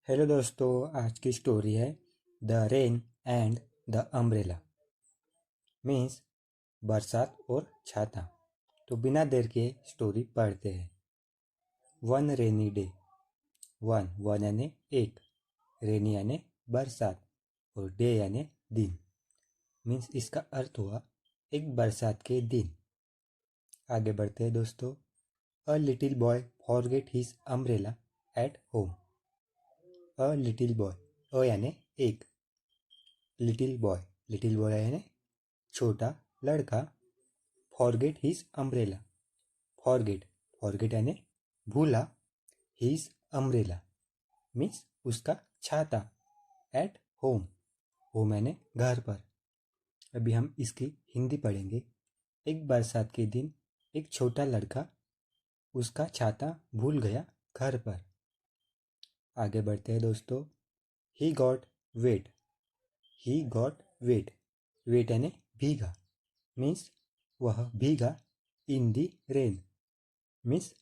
Hello दोस्तों, आज की स्टोरी है the rain and the umbrella. Means बरसात और छाता। तो बिना देर के स्टोरी पढ़ते हैं। One rainy day. वन यानी एक, रेनी यानी बरसात और डे यानी दिन। मीन्स इसका अर्थ हुआ एक बरसात के दिन। आगे बढ़ते हैं दोस्तों। A little boy forget his umbrella at home. A little boy, uh यानी एक, लिटिल बॉय यानी छोटा लड़का। फॉरगेट हिज अम्ब्रेला, फॉरगेट यानी भूला। हिज अम्ब्रेला मीन्स उसका छाता। एट होम, होम यानी घर पर। अभी हम इसकी हिंदी पढ़ेंगे। एक बरसात के दिन एक छोटा लड़का उसका छाता भूल गया घर पर। आगे बढ़ते हैं दोस्तों। He got wet. He got wet, wet यानी भीगा। मीन्स वह भीगा। इन दी रेन मीन्स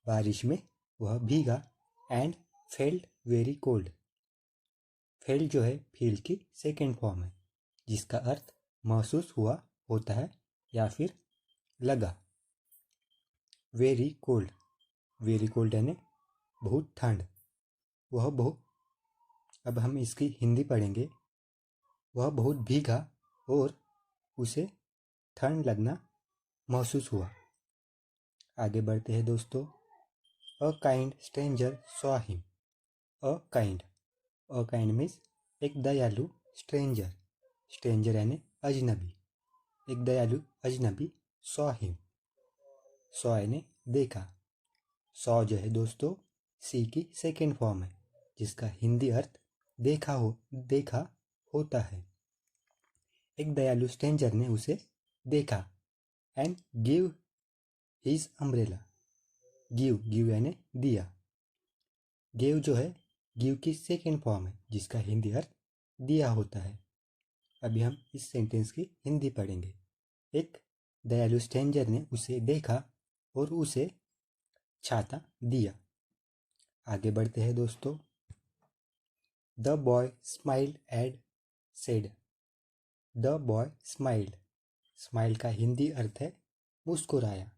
बारिश में वह भीगा। And felt very cold. Felt जो है फील की सेकेंड फॉर्म है, जिसका अर्थ महसूस हुआ होता है या फिर लगा। वेरी कोल्ड, वेरी कोल्ड यानी बहुत ठंड। वह बहुत, अब हम इसकी हिंदी पढ़ेंगे। वह बहुत भीगा और उसे ठंड लगना महसूस हुआ। आगे बढ़ते हैं दोस्तों। A kind stranger saw him. A kind means एक दयालु। स्ट्रेंजर यानी अजनबी। एक दयालु अजनबी सॉ हिम, सॉ यानी देखा। सॉ जो है दोस्तों सी की सेकेंड फॉर्म है, जिसका हिंदी अर्थ देखा होता है। एक दयालु स्ट्रेंजर ने उसे देखा। And give his umbrella. Give यानी दिया। गिव जो है गिव की सेकेंड फॉर्म है, जिसका हिंदी अर्थ दिया होता है। अभी हम इस सेंटेंस की हिंदी पढ़ेंगे। एक दयालु स्ट्रेंजर ने उसे देखा और उसे छाता दिया। आगे बढ़ते हैं दोस्तों। The boy smiled and said. The boy smiled, smile का हिंदी अर्थ है मुस्कुराया।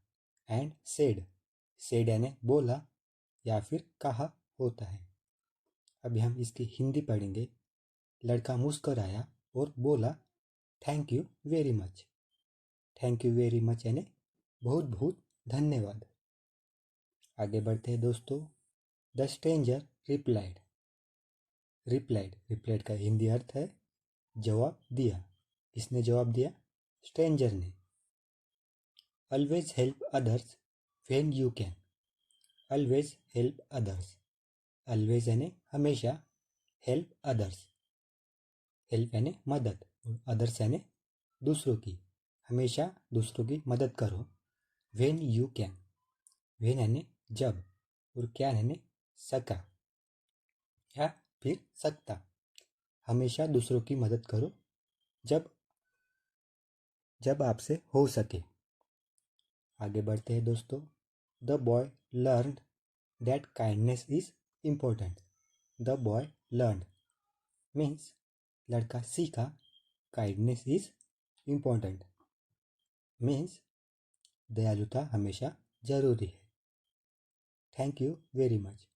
एंड सेड यानी बोला या फिर कहा होता है। अभी हम इसकी हिंदी पढ़ेंगे। लड़का मुस्कुराया और बोला thank you very much. Thank you very much यानी बहुत बहुत धन्यवाद। आगे बढ़ते हैं दोस्तों। The stranger replied. रिप्लाइड का हिंदी अर्थ है जवाब दिया। किसने जवाब दिया? स्ट्रेंजर ने। Always help others when you can. Always help others, always यानी हमेशा। हेल्प अदर्स, हेल्प यानी मदद और अदर्स यानी दूसरों की। हमेशा दूसरों की मदद करो। व्हेन यू कैन, व्हेन यानी जब और कैन यानी सका या फिर सकता। हमेशा दूसरों की मदद करो जब जब आपसे हो सके। आगे बढ़ते हैं दोस्तों। The boy learn that kindness is important. The boy learn means लड़का सीखा काइंडनेस इज इम्पोर्टेंट मीन्स दयालुता हमेशा जरूरी है। Thank you very much.